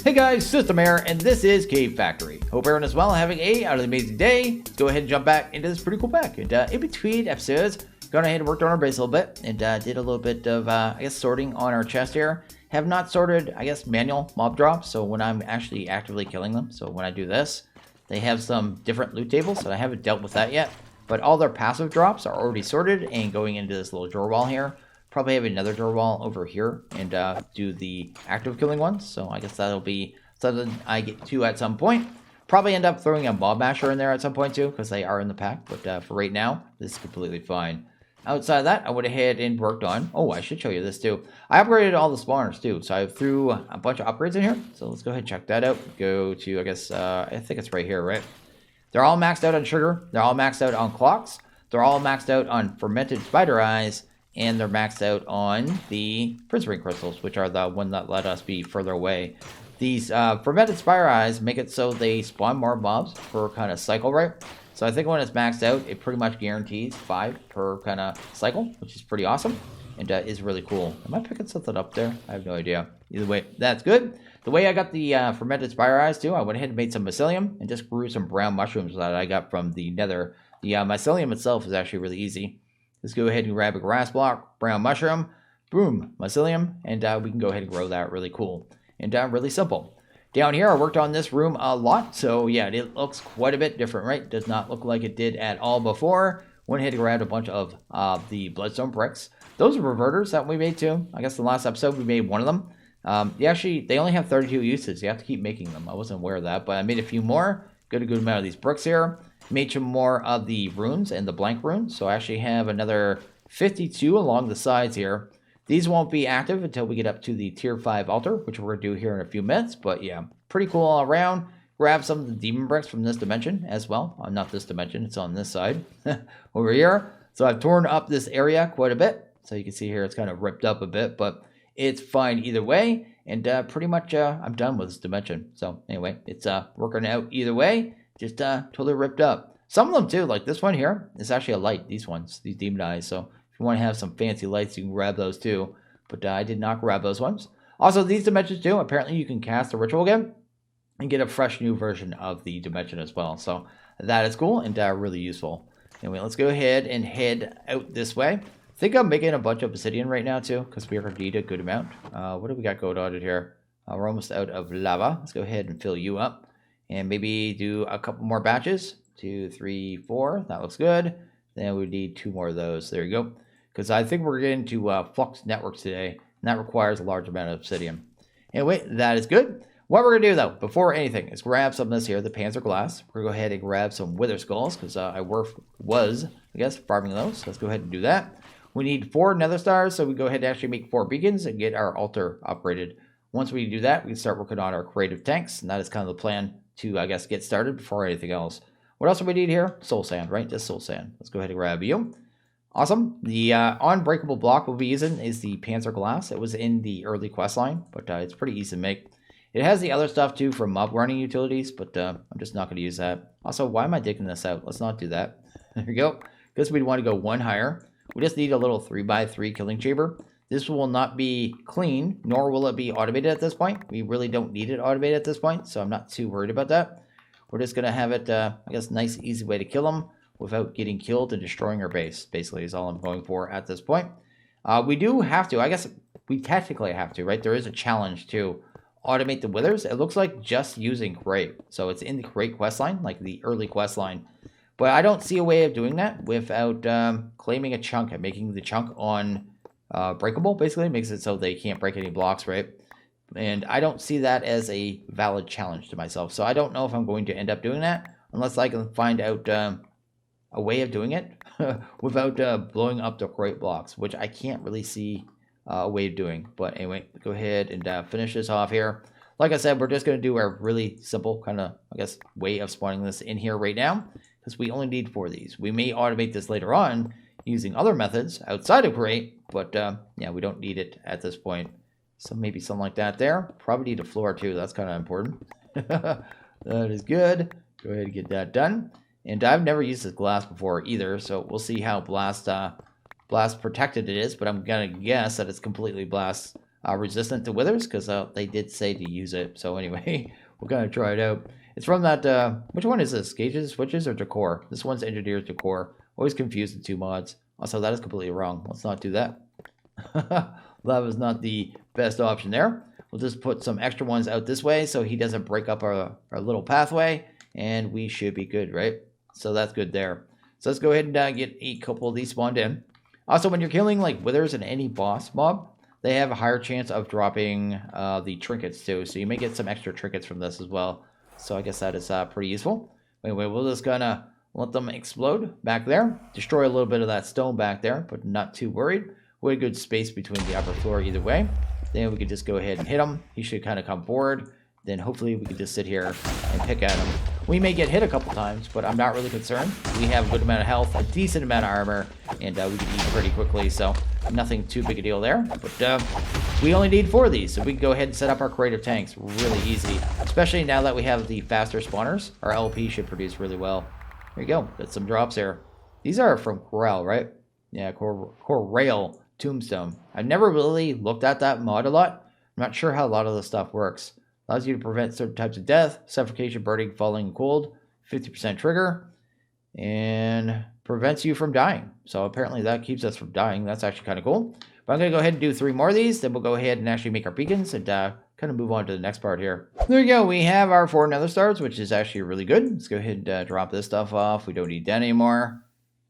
Hey guys, System here, and this is Cave Factory. Hope everyone is well and having a amazing day. Let's go ahead and jump back into this pretty cool pack. And in between episodes, gone ahead and worked on our base a little bit, and did a little bit of, I guess, sorting on our chest here. Have not sorted, I guess, manual mob drops, so when I'm actually actively killing them. So when I do this, they have some different loot tables, so I haven't dealt with that yet. But all their passive drops are already sorted and going into this little drawer wall here. Probably have another drawer wall over here and do the active killing ones. So I guess that'll be something I get to at some point. Probably end up throwing a mob masher in there at some point too, because they are in the pack. But for right now, this is completely fine. Outside of that, I went ahead and worked on... Oh, I should show you this too. I upgraded all the spawners too. So I threw a bunch of upgrades in here. So let's go ahead and check that out. Go to, I guess, I think it's right here, right? They're all maxed out on sugar. They're all maxed out on clocks. They're all maxed out on fermented spider eyes. And they're maxed out on the prince ring crystals, which are the one that let us be further away. These fermented spider eyes make it so they spawn more mobs per kind of cycle, right? So I think when it's maxed out, it pretty much guarantees 5 per kind of cycle, which is pretty awesome and is really cool. Am I picking something up there? I have no idea. Either way, that's good. The way I got the fermented spider eyes too, I went ahead and made some mycelium and just grew some brown mushrooms that I got from the nether. The mycelium itself is actually really easy. Let's go ahead and grab a grass block, brown mushroom, boom, mycelium, and we can go ahead and grow that really cool and really simple. Down here, I worked on this room a lot, so yeah, it looks quite a bit different, right? Does not look like it did at all before. Went ahead and grabbed a bunch of the bloodstone bricks. Those are reverters that we made too. I guess the last episode we made one of them. They only have 32 uses. You have to keep making them. I wasn't aware of that, but I made a few more. Got a good amount of these bricks here. Made some more of the runes and the blank runes. So I actually have another 52 along the sides here. These won't be active until we get up to the tier 5 altar, which we're going to do here in a few minutes. But yeah, pretty cool all around. Grab some of the demon bricks from this dimension as well. Not this dimension, it's on this side over here. So I've torn up this area quite a bit. So you can see here it's kind of ripped up a bit, but it's fine either way. And pretty much I'm done with this dimension. So anyway, it's working out either way. Just totally ripped up. Some of them too, like this one here, is actually a light. These ones, these demon eyes. So if you want to have some fancy lights, you can grab those too. But I did not grab those ones. Also, these dimensions too, apparently you can cast the ritual again and get a fresh new version of the dimension as well. So that is cool and really useful. Anyway, let's go ahead and head out this way. I think I'm making a bunch of obsidian right now too, because we are going to need a good amount. What do we got going on here? We're almost out of lava. Let's go ahead and fill you up. And maybe do a couple more batches. 2, 3, 4. That looks good. Then we need 2 more of those. There you go. Because I think we're getting to Flux Networks today. And that requires a large amount of obsidian. Anyway, that is good. What we're going to do, though, before anything, is grab some of this here, the Panzer Glass. We're going to go ahead and grab some Wither Skulls. Because I was, I guess, farming those. So let's go ahead and do that. We need 4 Nether Stars. So we go ahead and actually make 4 beacons and get our altar upgraded. Once we do that, we can start working on our creative tanks. And that is kind of the plan to, I guess, get started before anything else. What else do we need here? Soul sand, right? Just soul sand. Let's go ahead and grab you. Awesome. The unbreakable block we'll be using is the Panzer Glass. It was in the early quest line, but it's pretty easy to make. It has the other stuff too from mob running utilities, but I'm just not going to use that. Also, why am I digging this out? Let's not do that. There we go. Because we want to go 1 higher. We just need a little 3x3 killing chamber. This will not be clean, nor will it be automated at this point. We really don't need it automated at this point, so I'm not too worried about that. We're just going to have it, I guess, nice, easy way to kill them without getting killed and destroying our base, basically, is all I'm going for at this point. We do have to, I guess, we technically have to, right? There is a challenge to automate the withers. It looks like just using crate. So it's in the crate quest line, like the early quest line. But I don't see a way of doing that without claiming a chunk and making the chunk on breakable, basically. Makes it so they can't break any blocks, right? And I don't see that as a valid challenge to myself. So I don't know if I'm going to end up doing that unless I can find out a way of doing it without blowing up the crate blocks, which I can't really see a way of doing. But anyway, go ahead and finish this off here. Like I said, we're just going to do a really simple kind of, I guess, way of spawning this in here right now because we only need 4 of these. We may automate this later on using other methods outside of crate, but yeah, we don't need it at this point. So maybe something like that there. Probably need a floor too. That's kind of important. That is good. Go ahead and get that done. And I've never used this glass before either, so we'll see how blast protected it is. But I'm gonna guess that it's completely blast resistant to withers, because they did say to use it. So anyway, we're going to try it out. It's from that, which one is this? Gauges, switches, or decor? This one's engineer's decor. Always confused the two mods. Also, that is completely wrong. Let's not do that. That was not the best option there. We'll just put some extra ones out this way so he doesn't break up our little pathway, and we should be good, right? So that's good there. So let's go ahead and get a couple of these spawned in. Also, when you're killing like withers and any boss mob, they have a higher chance of dropping the trinkets too. So you may get some extra trinkets from this as well. So I guess that is pretty useful. Anyway, we're just gonna let them explode back there. Destroy a little bit of that stone back there, but not too worried. We have a good space between the upper floor either way. Then we could just go ahead and hit him. He should kind of come forward. Then hopefully we can just sit here and pick at him. We may get hit a couple times, but I'm not really concerned. We have a good amount of health, a decent amount of armor, and we can eat pretty quickly, so nothing too big a deal there. But we only need 4 of these, so we can go ahead and set up our creative tanks really easy, especially now that we have the faster spawners. Our LP should produce really well. There you go. Got some drops here. These are from Corel, right? Yeah, Corel Tombstone. I've never really looked at that mod a lot. I'm not sure how a lot of the stuff works. Allows you to prevent certain types of death, suffocation, burning, falling, cold, 50% trigger, and prevents you from dying. So apparently that keeps us from dying. That's actually kind of cool. But I'm going to go ahead and do 3 more of these. Then we'll go ahead and actually make our beacons and kind of move on to the next part here. There we go. We have our 4 nether stars, which is actually really good. Let's go ahead and drop this stuff off. We don't need that anymore.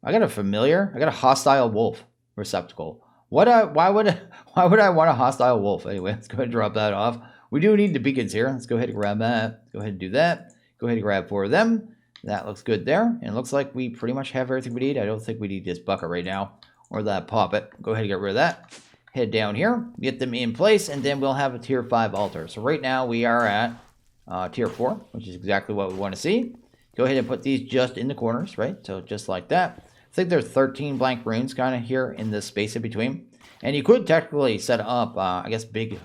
I got a familiar. I got a hostile wolf receptacle. Why would I want a hostile wolf? Anyway, let's go ahead and drop that off. We do need the beacons here. Let's go ahead and grab that. Go ahead and do that. Go ahead and grab 4 of them. That looks good there. And it looks like we pretty much have everything we need. I don't think we need this bucket right now or that poppet. Go ahead and get rid of that. Head down here, get them in place, and then we'll have a tier 5 altar. So right now we are at tier 4, which is exactly what we want to see. Go ahead and put these just in the corners, right? So just like that. I think there's 13 blank runes kind of here in this space in between. And you could technically set up, I guess, big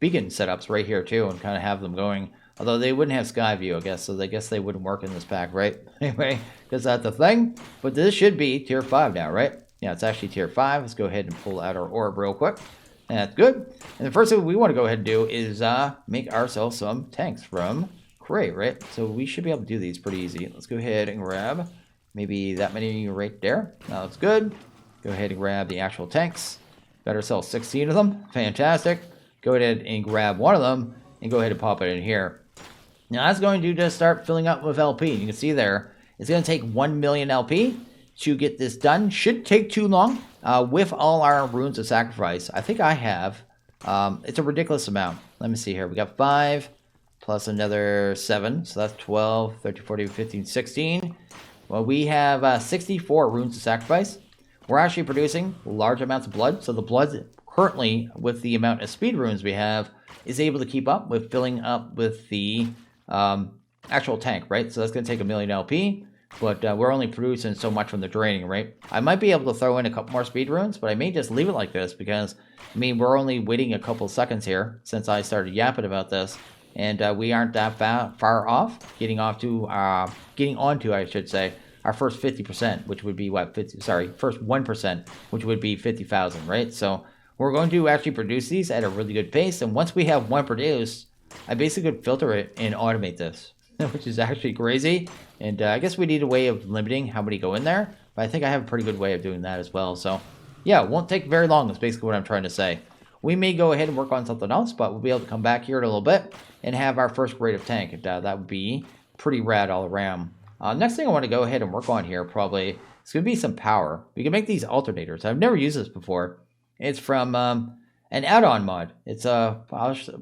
beacon setups right here too and kind of have them going. Although they wouldn't have sky view, I guess, so I guess they wouldn't work in this pack, right? Anyway, because that's the thing. But this should be tier 5 now, right? Yeah, it's actually tier 5. Let's go ahead and pull out our orb real quick. And that's good. And the first thing we want to go ahead and do is make ourselves some tanks from clay, right? So we should be able to do these pretty easy. Let's go ahead and grab maybe that many right there. That looks good. Go ahead and grab the actual tanks. Got ourselves 16 of them. Fantastic. Go ahead and grab one of them and go ahead and pop it in here. Now that's going to just start filling up with LP. You can see there, it's going to take 1 million LP to get this done. Should take too long with all our runes of sacrifice. I think I have, it's a ridiculous amount. Let me see here. We got 5 plus another 7. So that's 12, 13, 14, 15, 16. Well, we have 64 runes of sacrifice. We're actually producing large amounts of blood. So the blood currently, with the amount of speed runes we have, is able to keep up with filling up with the actual tank, right? So that's going to take 1 million LP, but we're only producing so much from the draining, right? I might be able to throw in a couple more speed runes, but I may just leave it like this because, I mean, we're only waiting a couple seconds here since I started yapping about this, and we aren't that far off getting onto, I should say, our first 50%, which would be what, first 1%, which would be 50,000, right? So we're going to actually produce these at a really good pace, and once we have one produced, I basically could filter it and automate this, which is actually crazy. And I guess we need a way of limiting how many go in there, but I think I have a pretty good way of doing that as well. So yeah, it won't take very long is basically what I'm trying to say. We may go ahead and work on something else, but we'll be able to come back here in a little bit and have our first creative tank. And that would be pretty rad all around. Next thing I want to go ahead and work on here probably is going to be some power. We can make these alternators. I've never used this before. It's from an add-on mod. It's what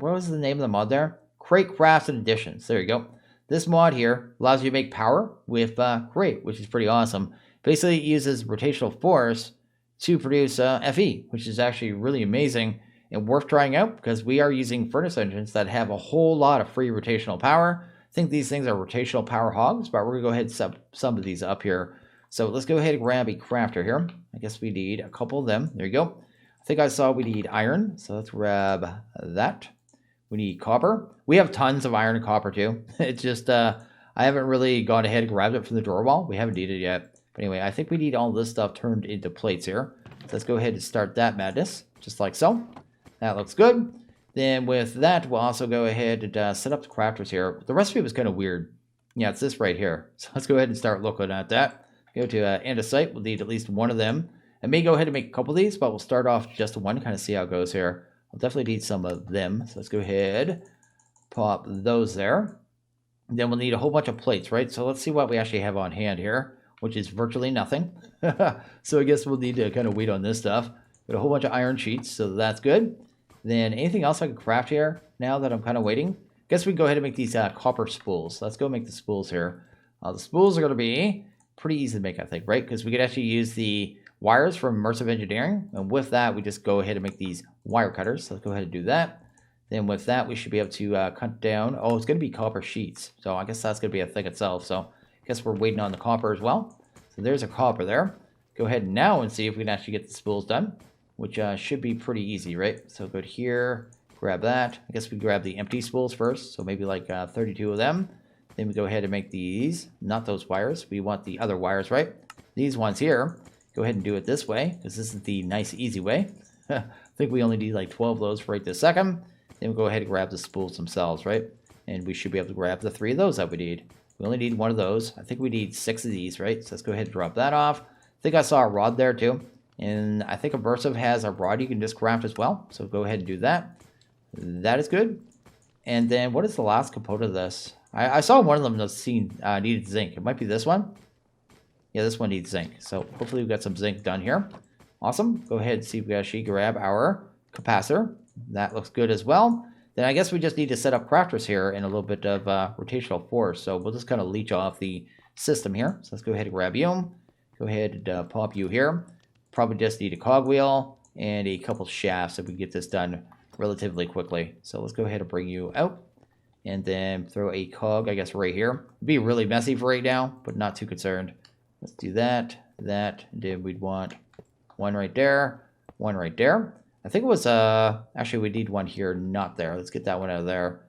was the name of the mod there? Crate Crafts and Additions. There you go. This mod here allows you to make power with Crate, which is pretty awesome. Basically, it uses rotational force to produce FE, which is actually really amazing and worth trying out because we are using furnace engines that have a whole lot of free rotational power. I think these things are rotational power hogs, but we're going to go ahead and set some of these up here. So let's go ahead and grab a crafter here. I guess we need a couple of them. There you go. I think I saw we need iron, so let's grab that. We need copper. We have tons of iron and copper too. It's just, I haven't really gone ahead and grabbed it from the drawer wall. We haven't needed it yet. But anyway, I think we need all this stuff turned into plates here. So let's go ahead and start that madness, just like so. That looks good. Then with that, we'll also go ahead and set up the crafters here. The recipe was kind of weird. Yeah, it's this right here. So let's go ahead and start looking at that. Go to andesite. We'll need at least one of them. I may go ahead and make a couple of these, but we'll start off just one, kind of see how it goes here. I'll definitely need some of them. So let's go ahead, pop those there. Then we'll need a whole bunch of plates, right? So let's see what we actually have on hand here, which is virtually nothing. So I guess we'll need to kind of wait on this stuff. Got a whole bunch of iron sheets, so that's good. Then anything else I can craft here now that I'm kind of waiting? Guess we can go ahead and make these copper spools. Let's go make the spools here. The spools are going to be pretty easy to make, I think, right? Because we could actually use the wires from immersive engineering. And with that, we just go ahead and make these wire cutters. So let's go ahead and do that. Then with that, we should be able to cut down. Oh, it's going to be copper sheets. So I guess that's going to be a thing itself. So I guess we're waiting on the copper as well. So there's a copper there. Go ahead now and see if we can actually get the spools done, which should be pretty easy, right? So go to here, grab that. I guess we grab the empty spools first. So maybe like 32 of them. Then we go ahead and make these, not those wires. We want the other wires, right? These ones here. Go ahead and do it this way, because this is the nice, easy way. I think we only need like 12 of those right this second. Then we'll go ahead and grab the spools themselves, right? And we should be able to grab the 3 of those that we need. We only need 1 of those. I think we need 6 of these, right? So let's go ahead and drop that off. I think I saw a rod there too. And I think Immersive has a rod you can just craft as well. So go ahead and do that. That is good. And then what is the last component of this? I saw one of them that needed zinc. It might be this one. Yeah, this one needs zinc. So hopefully we've got some zinc done here. Awesome. Go ahead and see if we actually grab our capacitor. That looks good as well. Then I guess we just need to set up crafters here in a little bit of rotational force. So we'll just kind of leech off the system here. So let's go ahead and grab you. Go ahead and pop you here. Probably just need a cogwheel and a couple shafts so we can get this done relatively quickly. So let's go ahead and bring you out. And then throw a cog, I guess, right here. It'd be really messy for right now, but not too concerned. Let's do that, and then we'd want one right there, one right there. I think it was, actually we need one here, not there. Let's get that one out of there.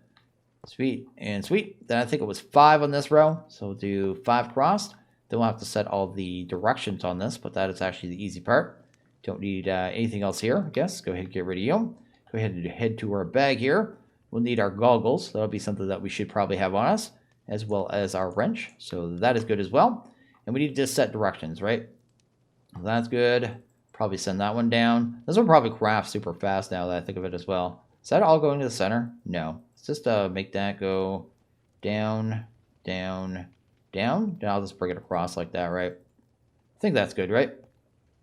Sweet and sweet. Then I think it was 5 on this row. So we'll do 5 crossed. Then we'll have to set all the directions on this, but that is actually the easy part. Don't need anything else here, I guess. Go ahead and get rid of you. Go ahead and head to our bag here. We'll need our goggles. That'll be something that we should probably have on us, as well as our wrench. So that is good as well. And we need to just set directions, right? That's good. Probably send that one down. This will probably craft super fast now that I think of it as well. Is that all going to the center? No. Let's just make that go down, down, down. Then I'll just bring it across like that, right? I think that's good, right?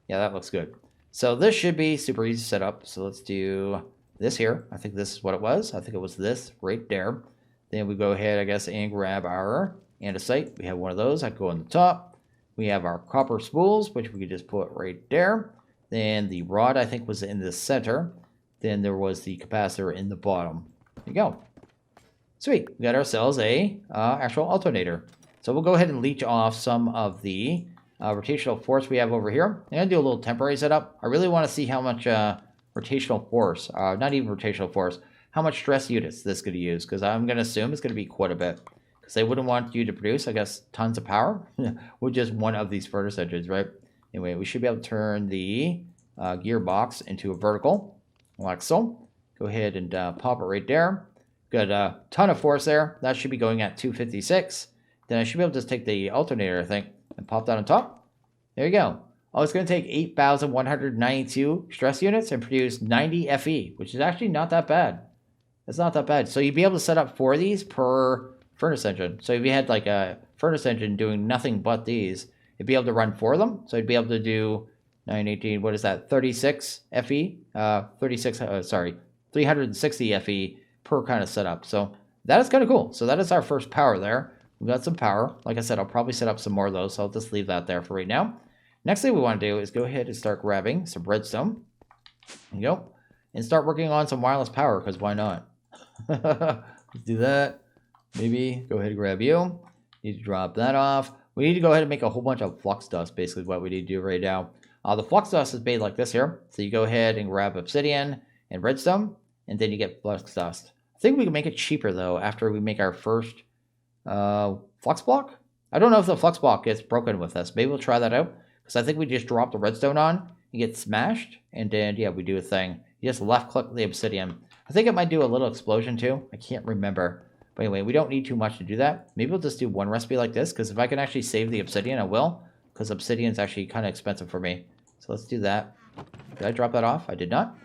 Yeah, that looks good. So this should be super easy to set up. So let's do this here. I think this is what it was. I think it was this right there. Then we go ahead, I guess, and grab our andesite. We have one of those. I go on the top. We have our copper spools, which we could just put right there. Then the rod, I think, was in the center. Then there was the capacitor in the bottom. There you go. Sweet. We got ourselves a actual alternator. So we'll go ahead and leech off some of the rotational force we have over here. I'm going to do a little temporary setup. I really want to see how much rotational force, not even rotational force, how much stress units this is going to use, because I'm going to assume it's going to be quite a bit. Because they wouldn't want you to produce, I guess, tons of power with just one of these furnace engines, right? Anyway, we should be able to turn the gearbox into a vertical, like so. Go ahead and pop it right there. Got a ton of force there. That should be going at 256. Then I should be able to just take the alternator, I think, and pop that on top. There you go. Oh, it's going to take 8,192 stress units and produce 90 FE, which is actually not that bad. It's not that bad. So you'd be able to set up 4 of these per furnace engine. So if you had like a furnace engine doing nothing but these, you'd be able to run 4 of them. So you'd be able to do 918, what is that, 36 FE? 360 FE per kind of setup. So that is kind of cool. So that is our first power there. We've got some power. Like I said, I'll probably set up some more of those, so I'll just leave that there for right now. Next thing we want to do is go ahead and start grabbing some redstone. There you go. And start working on some wireless power, because why not? Let's do that. Maybe go ahead and grab you. Need to drop that off. We need to go ahead and make a whole bunch of flux dust, basically what we need to do right now. The flux dust is made like this here. So you go ahead and grab obsidian and redstone, and then you get flux dust. I think we can make it cheaper, though, after we make our first flux block. I don't know if the flux block gets broken with this. Maybe we'll try that out, because I think we just drop the redstone on, you get smashed, and then, yeah, we do a thing, You just left click the obsidian. I think it might do a little explosion too. I can't remember. But anyway, we don't need too much to do that. Maybe we'll just do one recipe like this, because if I can actually save the obsidian, I will. Because obsidian is actually kind of expensive for me. So let's do that. Did I drop that off? I did not.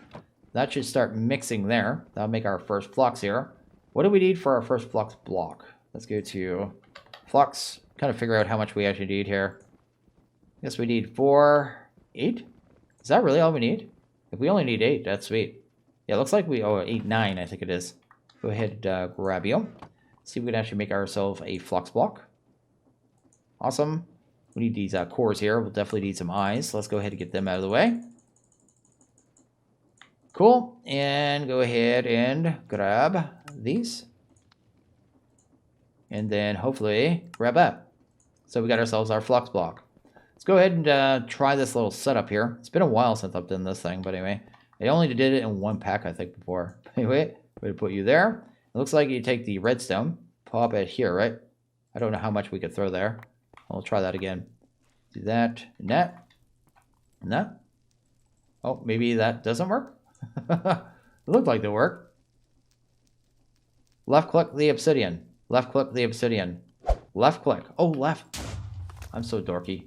That should start mixing there. That'll make our first flux here. What do we need for our first flux block? Let's go to flux. Kind of figure out how much we actually need here. I guess we need 4, 8. Is that really all we need? If we only need 8, that's sweet. Yeah, it looks like we... Oh, 8, 9, I think it is. Go ahead and grab you. See if we can actually make ourselves a flux block. Awesome. We need these cores here. We'll definitely need some eyes. Let's go ahead and get them out of the way. Cool. And go ahead and grab these. And then hopefully grab that. So we got ourselves our flux block. Let's go ahead and try this little setup here. It's been a while since I've done this thing, but anyway. I only did it in one pack, I think, before. Anyway, we're going to put you there. It looks like you take the redstone, pop it here, right? I don't know how much we could throw there. I'll try that again. Do that, and that, and that. Oh, maybe that doesn't work? It looked like it worked. Left click the obsidian. Left click the obsidian. Left click. Oh, left. I'm so dorky.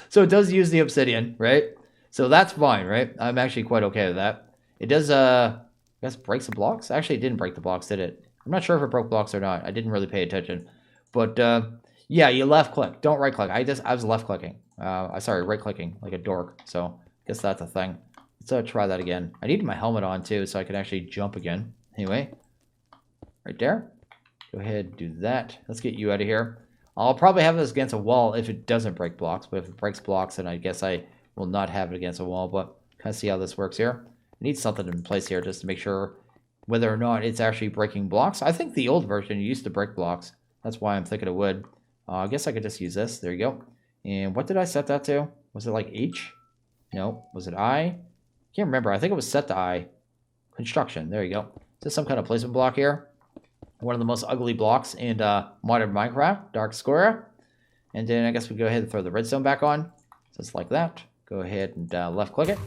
So it does use the obsidian, right? So that's fine, right? I'm actually quite okay with that. It does, I guess, break some blocks. Actually, it didn't break the blocks, did it? I'm not sure if it broke blocks or not. I didn't really pay attention. But, yeah, you left click. Don't right click. I was left clicking. Sorry, right clicking like a dork. So I guess that's a thing. Let's try that again. I need my helmet on too, so I can actually jump again. Anyway, right there. Go ahead and do that. Let's get you out of here. I'll probably have this against a wall if it doesn't break blocks. But if it breaks blocks, then I guess I will not have it against a wall. But kind of see how this works here. I need something in place here just to make sure whether or not it's actually breaking blocks. I think the old version used to break blocks. That's why I'm thinking it would. I guess I could just use this. There you go. And what did I set that to? Was it like H? No. Was it I? Can't remember. I think it was set to I. Construction. There you go. Is this some kind of placement block here? One of the most ugly blocks in modern Minecraft. Dark square. And then I guess we go ahead and throw the redstone back on. Just like that. Go ahead and left click it.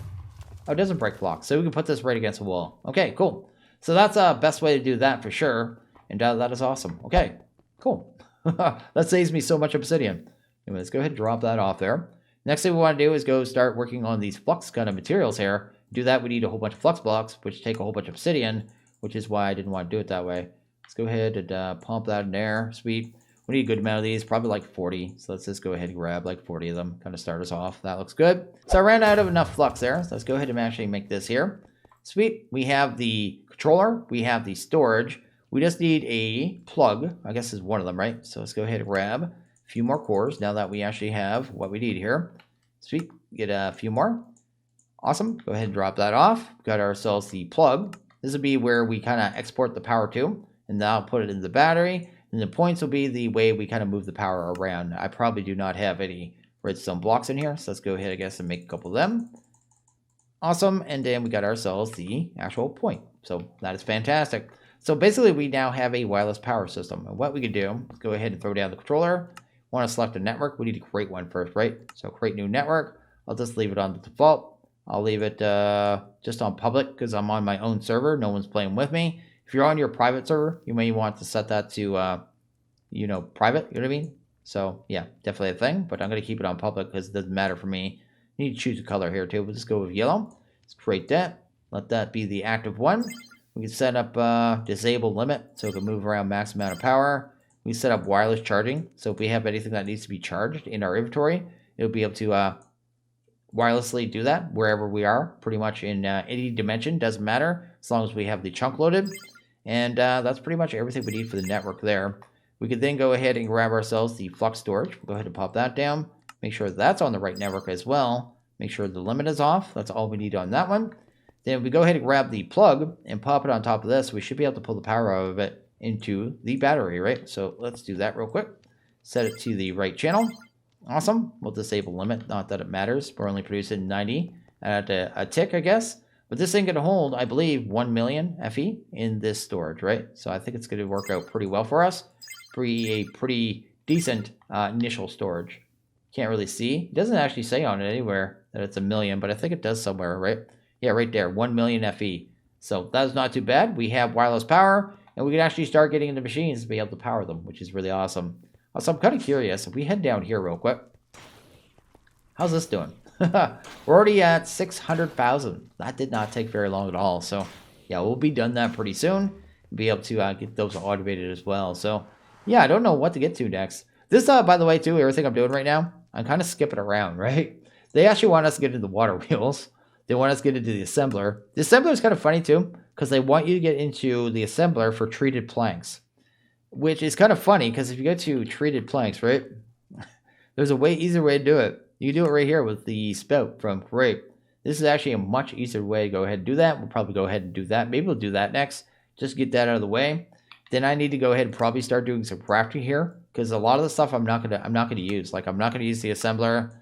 Oh, it doesn't break blocks. So we can put this right against the wall. Okay, cool. So that's the best way to do that for sure. And that is awesome. Okay, cool. That saves me so much obsidian. Anyway, let's go ahead and drop that off there. Next thing we want to do is go start working on these flux kind of materials here. To do that, we need a whole bunch of flux blocks, which take a whole bunch of obsidian, which is why I didn't want to do it that way. Let's go ahead and pump that in there. Sweet. We need a good amount of these, probably like 40. So let's just go ahead and grab like 40 of them, kind of start us off. That looks good. So I ran out of enough flux there. So let's go ahead and actually make this here. Sweet. We have the controller. We have the storage. We just need a plug. I guess is one of them, right? So let's go ahead and grab a few more cores now that we actually have what we need here. Sweet. Get a few more. Awesome. Go ahead and drop that off. Got ourselves the plug. This will be where we kind of export the power to. And now put it in the battery. And the points will be the way we kind of move the power around. I probably do not have any redstone blocks in here. So let's go ahead, I guess, and make a couple of them. Awesome. And then we got ourselves the actual point. So that is fantastic. So basically, we now have a wireless power system. And what we can do is go ahead and throw down the controller. Want to select a network. We need to create one first, right? So create new network. I'll just leave it on the default. I'll leave it just on public because I'm on my own server. No one's playing with me. If you're on your private server, you may want to set that to, private. You know what I mean? So, yeah, definitely a thing. But I'm going to keep it on public because it doesn't matter for me. You need to choose a color here, too. We'll just go with yellow. Let's create that. Let that be the active one. We can set up disable limit so it can move around max amount of power. We set up wireless charging. So if we have anything that needs to be charged in our inventory, it'll be able to wirelessly do that wherever we are. Pretty much in any dimension. Doesn't matter as long as we have the chunk loaded. And that's pretty much everything we need for the network there. We could then go ahead and grab ourselves the flux storage. We'll go ahead and pop that down. Make sure that's on the right network as well. Make sure the limit is off. That's all we need on that one. Then we go ahead and grab the plug and pop it on top of this. We should be able to pull the power out of it into the battery, right? So let's do that real quick. Set it to the right channel. Awesome. We'll disable limit. Not that it matters. We're only producing 90 at a tick, I guess. But this thing can hold, I believe, 1 million FE in this storage, right? So I think it's going to work out pretty well for us. A pretty decent initial storage. Can't really see. It doesn't actually say on it anywhere that it's 1 million, but I think it does somewhere, right? Yeah, right there, 1 million FE. So that's not too bad. We have wireless power, and we can actually start getting into machines to be able to power them, which is really awesome. So I'm kind of curious. If we head down here real quick, how's this doing? We're already at 600,000. That did not take very long at all. So yeah, we'll be done that pretty soon. Be able to get those automated as well. So yeah, I don't know what to get to next. This, by the way, too, everything I'm doing right now, I'm kind of skipping around, right? They actually want us to get into the water wheels. They want us to get into the assembler. The assembler is kind of funny, too, because they want you to get into the assembler for treated planks, which is kind of funny because if you go to treated planks, right, there's a way easier way to do it. You can do it right here with the spout from Grape. This is actually a much easier way to go ahead and do that. We'll probably go ahead and do that. Maybe we'll do that next. Just get that out of the way. Then I need to go ahead and probably start doing some crafting here because a lot of the stuff I'm not gonna use. Like I'm not gonna use the assembler.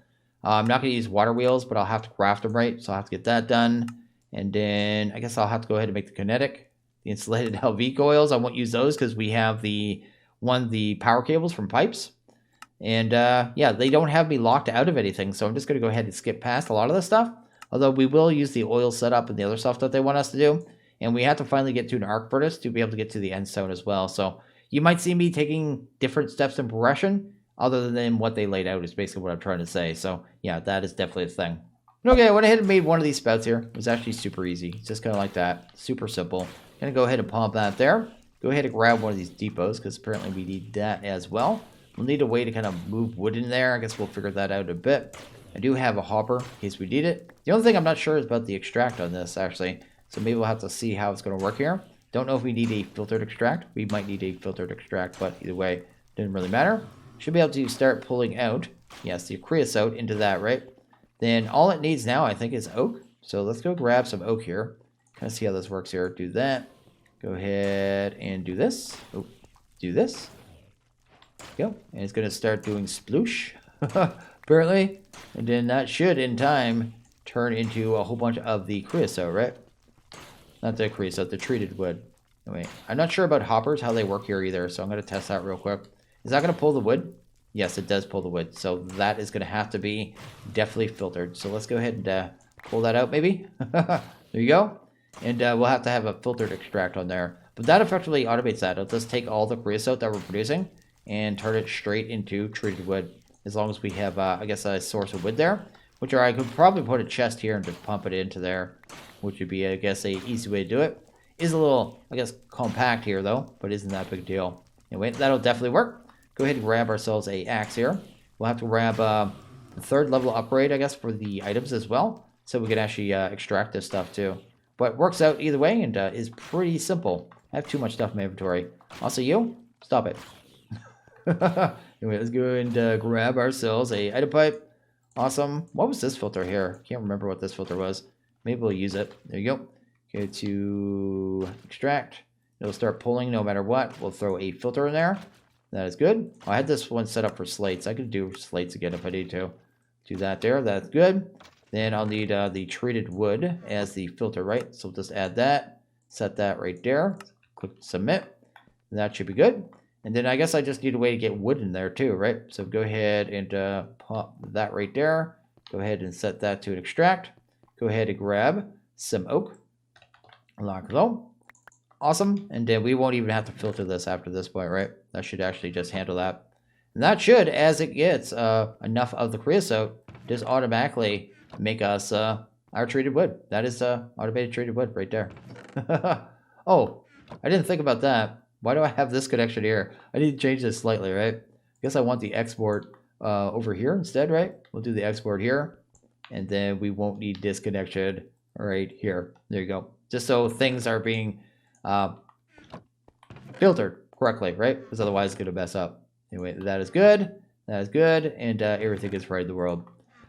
I'm not gonna use water wheels, but I'll have to craft them right. So I'll have to get that done. And then I guess I'll have to go ahead and make the kinetic, the insulated LV coils. I won't use those because we have the power cables from pipes. And yeah, they don't have me locked out of anything, so I'm just going to go ahead and skip past a lot of this stuff. Although we will use the oil setup and the other stuff that they want us to do. And we have to finally get to an arc furnace to be able to get to the end stone as well. So you might see me taking different steps in progression other than what they laid out is basically what I'm trying to say. So yeah, that is definitely a thing. Okay, I went ahead and made one of these spouts here. It was actually super easy. It's just kind of like that. Super simple. Going to go ahead and pump that there. Go ahead and grab one of these depots because apparently we need that as well. We'll need a way to kind of move wood in there. I guess we'll figure that out a bit. I do have a hopper in case we need it. The only thing I'm not sure is about the extract on this, actually. So maybe we'll have to see how it's going to work here. Don't know if we need a filtered extract. We might need a filtered extract, but either way, didn't really matter. Should be able to start pulling out, yes, the creosote into that, right? Then all it needs now, I think, is oak. So let's go grab some oak here. Kind of see how this works here. Do that. Go ahead and do this. Oh, do this. Go. And it's going to start doing sploosh, apparently. And then that should, in time, turn into a whole bunch of the creosote, right? Not the creosote, the treated wood. Wait, I'm not sure about hoppers, how they work here either, so I'm going to test that real quick. Is that going to pull the wood? Yes, it does pull the wood. So that is going to have to be definitely filtered. So let's go ahead and pull that out, maybe. There you go. And we'll have to have a filtered extract on there. But that effectively automates that. It'll just take all the creosote that we're producing and turn it straight into treated wood. As long as we have, I guess, a source of wood there. Which I could probably put a chest here and just pump it into there. Which would be, I guess, a easy way to do it. Is a little, I guess, compact here, though. But isn't that big a deal. Anyway, that'll definitely work. Go ahead and grab ourselves a axe here. We'll have to grab a third level upgrade, I guess, for the items as well. So we can actually extract this stuff, too. But it works out either way and is pretty simple. I have too much stuff in my inventory. Also, you, stop it. Anyway, let's go and grab ourselves a item pipe. Awesome. What was this filter here? Can't remember what this filter was. Maybe we'll use it. There you go. Go to extract. It'll start pulling no matter what. We'll throw a filter in there. That is good. Oh, I had this one set up for slates. I could do slates again if I need to. Do that there. That's good. Then I'll need the treated wood as the filter, right? So we'll just add that. Set that right there. Click submit. That should be good. And then I guess I just need a way to get wood in there too, right? So go ahead and pop that right there. Go ahead and set that to an extract. Go ahead and grab some oak. Lock low. Awesome. And then we won't even have to filter this after this point, right? That should actually just handle that. And that should, as it gets enough of the creosote, just automatically make us our treated wood. That is automated treated wood right there. Oh, I didn't think about that. Why do I have this connection here? I need to change this slightly, right? I guess I want the export over here instead, right? We'll do the export here. And then we won't need this connection right here. There you go. Just so things are being filtered correctly, right? Because otherwise it's going to mess up. Anyway, that is good. That is good. And everything is right in the world.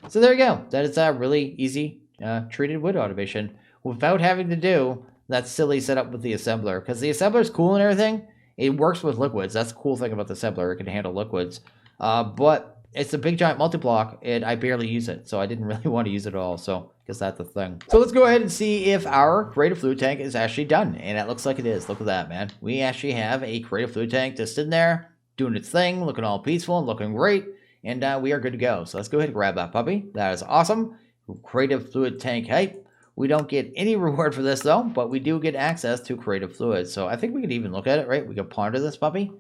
So there you go. That is really easy treated wood automation without having to do that silly setup with the assembler. Because the assembler is cool and everything. It works with liquids. That's the cool thing about the assembler. It can handle liquids. But it's a big giant multi-block and I barely use it. So I didn't really want to use it at all. So I guess that's the thing. So let's go ahead and see if our creative fluid tank is actually done. And it looks like it is. Look at that, man. We actually have a creative fluid tank just in there doing its thing, looking all peaceful and looking great. And we are good to go. So let's go ahead and grab that puppy. That is awesome. Creative fluid tank height. We don't get any reward for this though, but we do get access to creative fluid. So I think we could even look at it, right? We could ponder this puppy.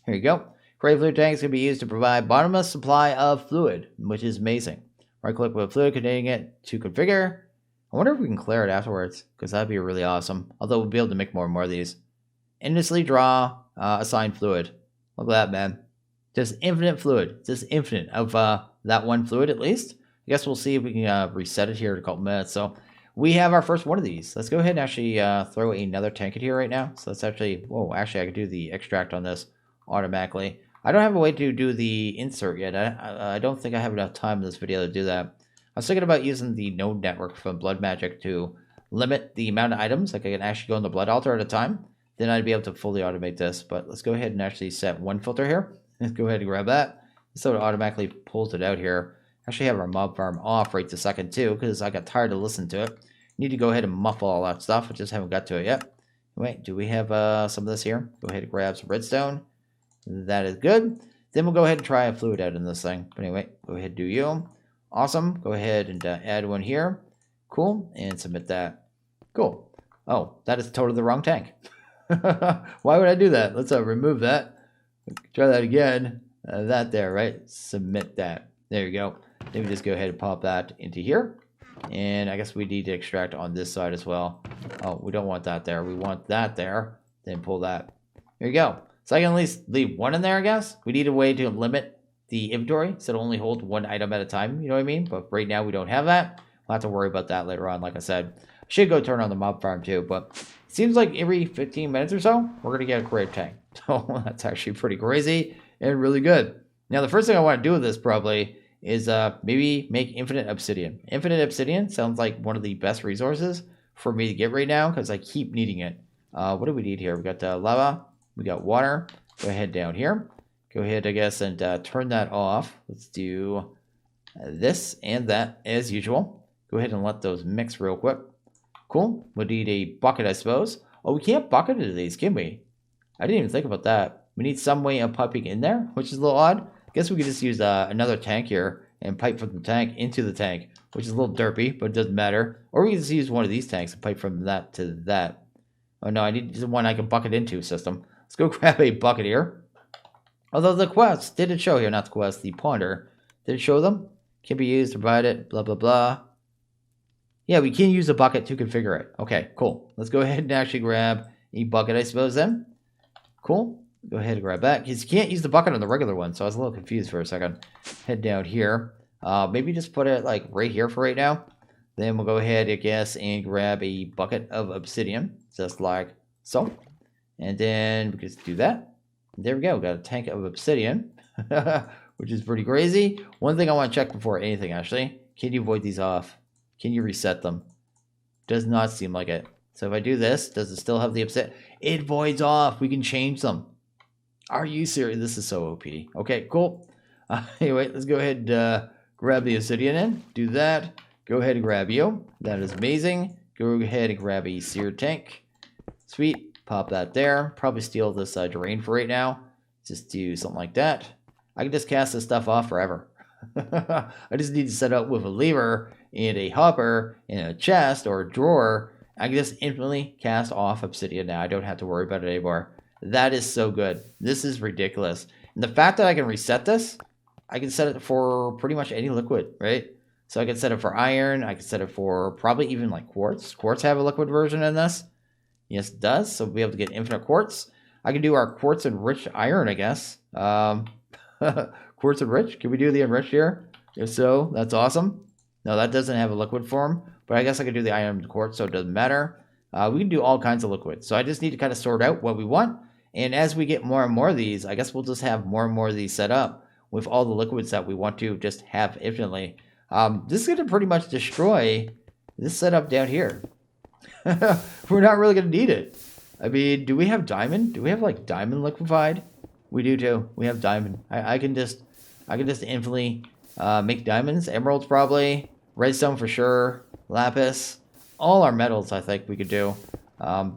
Here you go. Creative fluid tanks can be used to provide bottomless supply of fluid, which is amazing. Right click with fluid containing it to configure. I wonder if we can clear it afterwards, because that'd be really awesome. Although we'll be able to make more and more of these. Endlessly draw assigned fluid. Look at that, man. Just infinite fluid. Just infinite of that one fluid at least. I guess we'll see if we can reset it here in a couple minutes. So we have our first one of these. Let's go ahead and actually throw another tank in here right now. So let's actually, whoa, actually I could do the extract on this automatically. I don't have a way to do the insert yet. I don't think I have enough time in this video to do that. I was thinking about using the node network from Blood Magic to limit the amount of items. Like I can actually go on the blood altar at a time. Then I'd be able to fully automate this. But let's go ahead and actually set one filter here. Let's go ahead and grab that. So it automatically pulls it out here. Actually have our mob farm off right this second too, because I got tired of listening to it. Need to go ahead and muffle all that stuff. I just haven't got to it yet. Wait, do we have some of this here? Go ahead and grab some redstone. That is good. Then we'll go ahead and try a fluid out in this thing. But anyway, go ahead and do you. Awesome. Go ahead and add one here. Cool. And submit that. Cool. Oh, that is totally the wrong tank. Why would I do that? Let's remove that. Try that again. That there, right? Submit that. There you go. Then we just go ahead and pop that into here. And I guess we need to extract on this side as well. Oh, we don't want that there. We want that there. Then pull that. There you go. So I can at least leave one in there, I guess. We need a way to limit the inventory so it'll only hold one item at a time. You know what I mean? But right now we don't have that. We'll have to worry about that later on, like I said. I should go turn on the mob farm too, but it seems like every 15 minutes or so, we're going to get a creative tank. So that's actually pretty crazy and really good. Now, the first thing I want to do with this probably is maybe make infinite obsidian. Infinite obsidian sounds like one of the best resources for me to get right now because I keep needing it. What do we need here? We got lava. We got water. Go ahead down here. Go ahead, I guess, and turn that off. Let's do this and that as usual. Go ahead and let those mix real quick. Cool. We'll need a bucket, I suppose. Oh, we can't bucket into these, can we? I didn't even think about that. We need some way of piping in there, which is a little odd. I guess we could just use another tank here and pipe from the tank into the tank, which is a little derpy, but it doesn't matter. Or we can just use one of these tanks and pipe from that to that. Oh, no, I need one I can bucket into system. Let's go grab a bucket here. Although the quest, did it show here, not the quest, the ponder. Did it show them? Can be used to provide it, blah, blah, blah. Yeah, we can use a bucket to configure it. Okay, cool. Let's go ahead and actually grab a bucket, I suppose, then. Cool. Go ahead and grab that. Because you can't use the bucket on the regular one, so I was a little confused for a second. Head down here. Maybe just put it like right here for right now. Then we'll go ahead, I guess, and grab a bucket of obsidian. Just like so. And then we can just do that. There we go. We got a tank of obsidian. Which is pretty crazy. One thing I want to check before anything, actually. Can you void these off? Can you reset them? Does not seem like it. So if I do this, does it still have the obsidian? It voids off. We can change them. Are you serious? This is so OP. Okay, cool. Anyway, let's go ahead and grab the obsidian in. Do that. Go ahead and grab you. That is amazing. Go ahead and grab a seared tank. Sweet. Pop that there. Probably steal this drain for right now. Just do something like that. I can just cast this stuff off forever. I just need to set up with a lever and a hopper and a chest or a drawer. I can just infinitely cast off obsidian now. I don't have to worry about it anymore. That is so good. This is ridiculous. And the fact that I can reset this, I can set it for pretty much any liquid, right? So I can set it for iron. I can set it for probably even like quartz. Quartz have a liquid version in this. Yes, it does. So we'll be able to get infinite quartz. I can do our quartz enriched iron, I guess. Quartz enriched. Can we do the enriched here? If so, that's awesome. No, that doesn't have a liquid form. But I guess I could do the iron quartz, so it doesn't matter. We can do all kinds of liquids. So I just need to kind of sort out what we want. And as we get more and more of these, I guess we'll just have more and more of these set up with all the liquids that we want to just have infinitely. This is going to pretty much destroy this setup down here. We're not really going to need it. I mean, do we have diamond? Do we have like diamond liquefied? We do too. We have diamond. I can just infinitely make diamonds, emeralds probably, redstone for sure, lapis, all our metals I think we could do.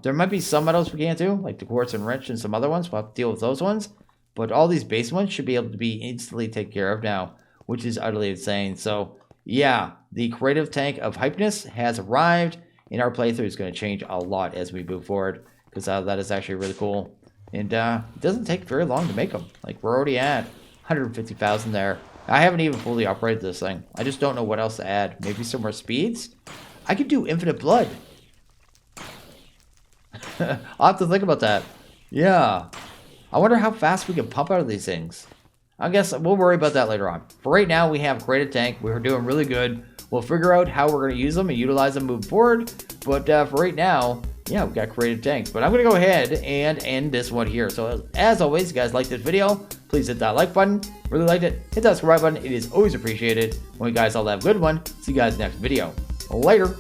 There might be some metals we can't do, like the quartz enriched and some other ones. We'll have to deal with those ones. But all these base ones should be able to be instantly taken care of now, which is utterly insane. So yeah, the creative tank of hypeness has arrived. in our playthrough is going to change a lot as we move forward, because that is actually really cool. And it doesn't take very long to make them. Like, we're already at 150,000 there. I haven't even fully upgraded this thing. I just don't know what else to add. Maybe some more speeds? I could do infinite blood. I'll have to think about that. Yeah. I wonder how fast we can pump out of these things. I guess we'll worry about that later on. For right now, we have created tank. We're doing really good. We'll figure out how we're going to use them and utilize them moving forward. But for right now, yeah, we've got creative tanks. But I'm going to go ahead and end this one here. So as always, you guys like this video, please hit that like button. Really liked it, hit that subscribe button. It is always appreciated. Well, you guys all have a good one. See you guys next video. Later.